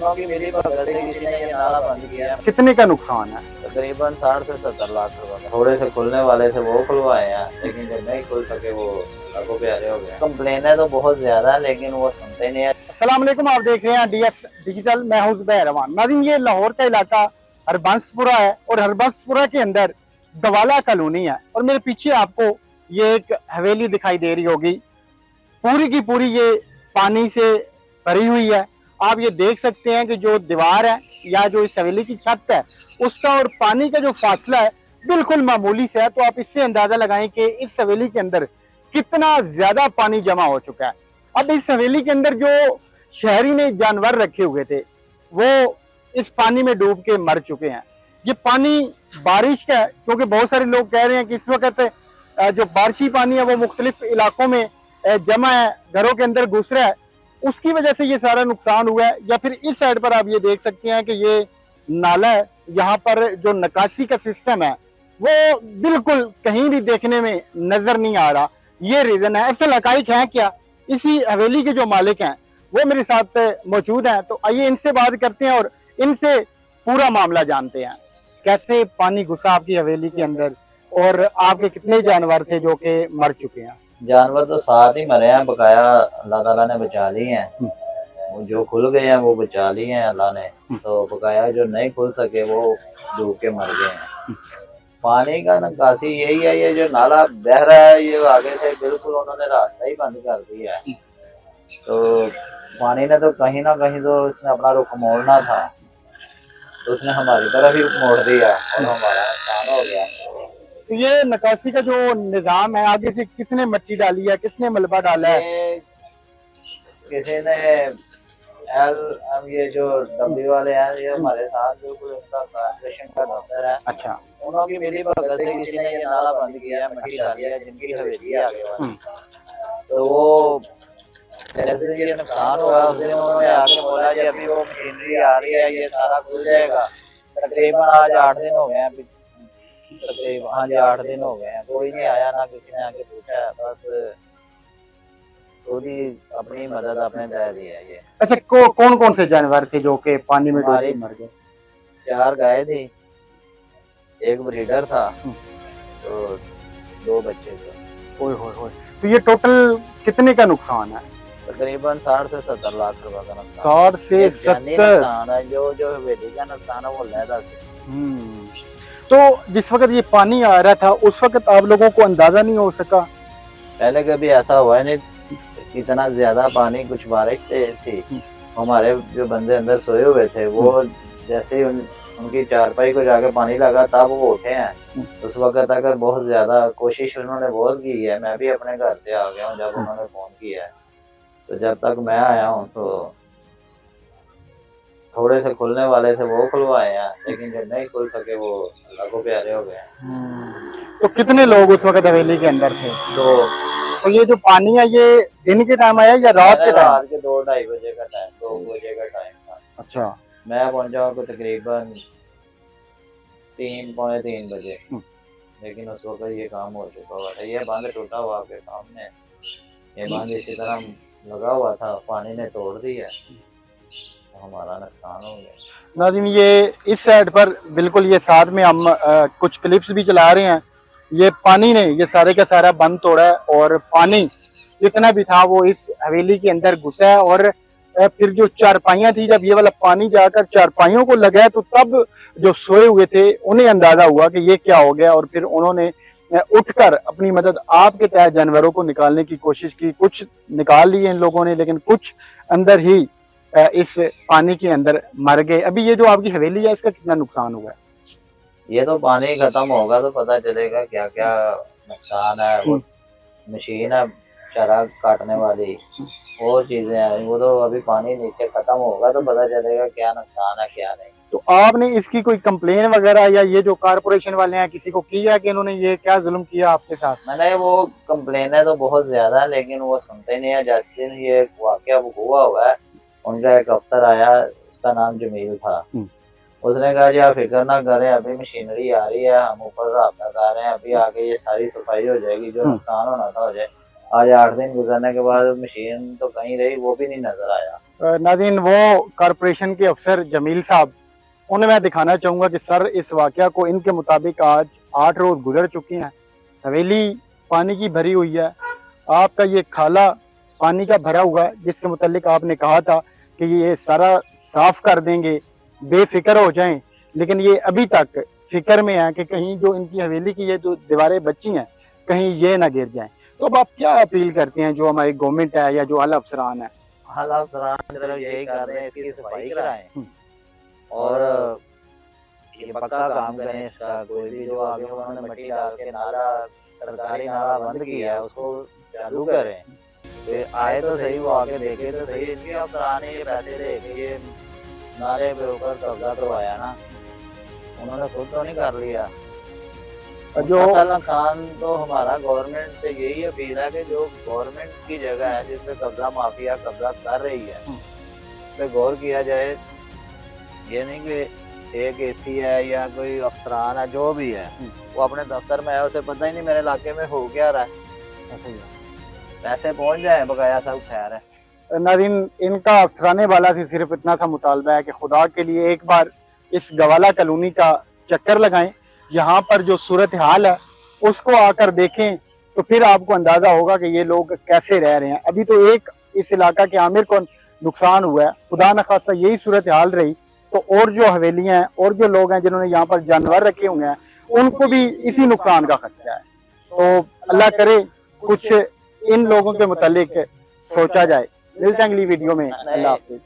दोनों की मिली भगत से किसी ने ये नाला बंद किया। कितने का नुकसान है? तकरीबन 60 से 70 लाख रुपए का। थोड़े से खुलने वाले थे वो खुलवाए हैं, लेकिन जब नहीं खुल सके वो लाखों प्यारे हो गए। कंप्लेनें तो बहुत ज्यादा है, लेकिन वो सुनते नहीं है। अस्सलाम वालेकुम, आप देख रहे हैं डीएस डिजिटल। मैं हूं ज़ुबैर रहमान। नाज़रीन, ये लाहौर का इलाका हरबंसपुरा है और हरबंसपुरा के अंदर दवाला कॉलोनी है और मेरे पीछे आपको ये एक हवेली दिखाई दे रही होगी। पूरी की पूरी ये पानी से भरी हुई है। आप ये देख सकते हैं कि जो दीवार है या जो इस हवेली की छत है उसका और पानी का जो फासला है बिल्कुल मामूली से है। तो आप इससे अंदाजा लगाएं कि इस हवेली के अंदर कितना ज्यादा पानी जमा हो चुका है। अब इस हवेली के अंदर जो शहरी ने जानवर रखे हुए थे वो इस पानी में डूब के मर चुके हैं। ये पानी बारिश का है, क्योंकि बहुत सारे लोग कह रहे हैं कि इस वक्त जो बारिशी पानी है वो मुख्तलिफ इलाकों में जमा है, घरों के अंदर घुस रहा है, उसकी वजह से ये सारा नुकसान हुआ है। या फिर इस साइड पर आप ये देख सकते हैं कि ये नाला है, यहाँ पर जो निकासी का सिस्टम है वो बिल्कुल कहीं भी देखने में नजर नहीं आ रहा। ये रीजन है। असल हकाइक है क्या, इसी हवेली के जो मालिक हैं वो मेरे साथ मौजूद हैं, तो आइए इनसे बात करते हैं और इनसे पूरा मामला जानते हैं। कैसे पानी घुसा आपकी हवेली के अंदर और आपके कितने जानवर थे जो कि मर चुके हैं? जानवर तो साथ ही मरे हैं, बकाया अल्लाह ताला ने बचा लिए हैं। वो जो खुल गए हैं वो बचा लिए हैं अल्लाह ने, तो बकाया जो नहीं खुल सके वो डूब के मर गए हैं। पानी का निकासी यही है, ये जो नाला बह रहा है ये आगे से बिल्कुल उन्होंने रास्ता ही बंद कर दिया है। तो पानी ने तो कहीं ना कहीं तो उसने अपना रुख मोड़ना था, तो उसने हमारी तरफ ही मोड़ दिया और हमारा नुकसान हो गया। तो ये निकासी का जो निजाम है, आगे से किसने मिट्टी डाली है, किसने मलबा डाला है? ये किसी ने हम ये जो डब्बी वाले हैं ये हमारे साथ बिल्कुल उनका कॉर्पोरेशन का दफ्तर है। अच्छा, उन्हों की मिली भगत से किसी ने ये नाला बंद किया है, मिट्टी डाली है, जिनकी हवेली है आगे वाली। तो वो जैसे ये नुकसान हुआ उस दिन उन्होंने आके बोला कि अभी वो मशीनरी आ रही है, ये सारा खुल जाएगा। तकरीबन आज 8 दिन हो गए हैं, तकरीबन हाँ जी 8 दिन हो गए हैं, कोई नहीं आया, ना किसी ने आके पूछा, बस खुद ही अपनी मदद अपने दे दी है ये। अच्छा, कौन कौन से जानवर थे जो कि पानी में डूब के मर गए? 4 गाय थी, एक ब्रीडर था, तो 2 बच्चे थे। ओए होए होए। तो ये टोटल कितने का नुकसान है? तकरीबन 60 से 70 लाख रुपए का नुकसान। 60 से 70 नुकसान है, जो हवेली का नुकसान है वो लहदा से। तो जिस वक्त ये पानी आ रहा था उस वक्त आप लोगों को अंदाजा नहीं हो सका? पहले कभी ऐसा हुआ है नहीं, इतना ज्यादा पानी, कुछ बारिश थी, हमारे जो बंदे अंदर सोए हुए थे वो जैसे ही उनकी चारपाई को जाके पानी लगा तब वो उठे हैं। उस वक्त तक बहुत ज्यादा कोशिश उन्होंने बहुत की है। मैं भी अपने घर से आ गया हूँ जब उन्होंने फोन किया है, तो जब तक मैं आया हूँ तो थोड़े से खुलने वाले थे वो खुलवाए हैं, लेकिन जब नहीं खुल सके वो लाखों प्यारे हो गए। तो कितने लोग उस वक्त हवेली के अंदर थे? तो ये जो पानी है ये दिन के टाइम आया या रात के टाइम? रात के 2-2:30 बजे का टाइम, 2 बजे का टाइम था। अच्छा, मैं पहुंचा को तकरीबन 3-3:15 बजे, लेकिन उस वक्त ये काम हो चुका हुआ था। ये बंद टूटा हुआ आपके सामने, ये बंद इसी तरह लगा हुआ था, पानी ने तोड़ दिया, तो हमारा नुकसान हो गया। नाज़रीन, ये इस साइड पर बिल्कुल ये साथ में हम कुछ क्लिप्स भी चला रहे हैं। ये पानी ने ये सारे का सारा बंद तोड़ा है और पानी जितना भी था वो इस हवेली के अंदर घुसा है। और फिर जो चारपाइयाँ थी, जब ये वाला पानी जाकर चारपाइयों को लगा तो तब जो सोए हुए थे उन्हें अंदाजा हुआ कि ये क्या हो गया, और फिर उन्होंने उठकर अपनी मदद आपके तहत जानवरों को निकालने की कोशिश की। कुछ निकाल लिए इन लोगों ने, लेकिन कुछ अंदर ही इस पानी के अंदर मर गए। अभी ये जो आपकी हवेली है इसका कितना नुकसान हुआ है? ये तो पानी खत्म होगा तो पता चलेगा क्या क्या नुकसान है। वो मशीन है चारा काटने वाली, और चीजें हैं, वो तो अभी पानी नीचे खत्म होगा तो पता चलेगा क्या नुकसान है क्या नहीं। तो आपने इसकी कोई कंप्लेन वगैरह या ये जो कारपोरेशन वाले हैं किसी को किया कि इन्होंने ये क्या जुल्म किया आपके साथ? मैंने वो कंप्लेन तो बहुत ज्यादा, लेकिन वो सुनते नहीं है। जिस दिन ये वाकया हुआ हुआ है, उनका एक अफसर आया, उसका नाम जमील था, उसने कहा जी आप फिक्र ना करें, अभी मशीनरी आ रही है, हम ऊपर राब्ता कर रहे हैं, अभी आगे ये सारी सफाई हो जाएगी, जो नुकसान होना था हो जाए। आज 8 दिन गुजरने के बाद मशीन तो कहीं रही, वो भी नहीं नजर आया। नाज़रीन, वो कॉरपोरेशन के अफसर जमील साहब, उन्हें मैं दिखाना चाहूँगा कि सर इस वाक़या को इनके मुताबिक आज 8 रोज़ गुजर चुके हैं, हवेली पानी की भरी हुई है, आपका ये खाला पानी का भरा हुआ है, जिसके मुतालिक आपने कहा था कि ये सारा साफ कर देंगे, बेफिक्र हो जाएं, लेकिन ये अभी तक फिक्र में है कि कहीं जो इनकी हवेली की ये जो दीवारें बची हैं कहीं ये ना गिर जाएं। तो अब आप क्या अपील करते हैं जो हमारी गवर्नमेंट है या जो आला अफसरान है? हालात सिर्फ यही कर रहे हैं, इसकी सफाई कराएं और ये पक्का काम करें इसका। कोई भी जो आगे उन्होंने मिट्टी डाल के नाला, सरकारी नाला बंद किया है, उसको चालू करें। तो आए तो सही, वो आके देखे तो सही। इनके अफसरान ने ये पैसे दे के ये नाले के ऊपर कब्जा करवाया ना, उन्होंने खुद तो नहीं कर लिया। जो असल नुकसान तो हमारा गवर्नमेंट से यही अपील है कि जो गवर्नमेंट की जगह है जिसपे कब्जा माफिया कब्जा कर रही है, इस पे गौर किया जाए। ये नहीं कि एक एसी है या कोई अफसरान है जो भी है वो अपने दफ्तर में है, उसे पता ही नहीं मेरे इलाके में हो क्या रहा है। पैसे पहुंच जाए बकाया, सब खैर है। नाज़रीन, इनका अफसराने वाला से सिर्फ इतना सा मुतालबा है कि खुदा के लिए एक बार इस गवाला कॉलोनी का चक्कर लगाएं, यहाँ पर जो सूरत हाल है उसको आकर देखें, तो फिर आपको अंदाजा होगा कि ये लोग कैसे रह रहे हैं। अभी तो एक इस इलाका के आमिर को नुकसान हुआ है, खुदा न खासा यही सूरत हाल रही तो और जो हवेलियां हैं और जो लोग हैं जिन्होंने यहाँ पर जानवर रखे हुए हैं उनको भी इसी नुकसान का खदशा है। तो अल्लाह करे कुछ इन लोगों के मुतालिक सोचा जाए। मिलते हैं अगली वीडियो में। अल्लाह हाफिज।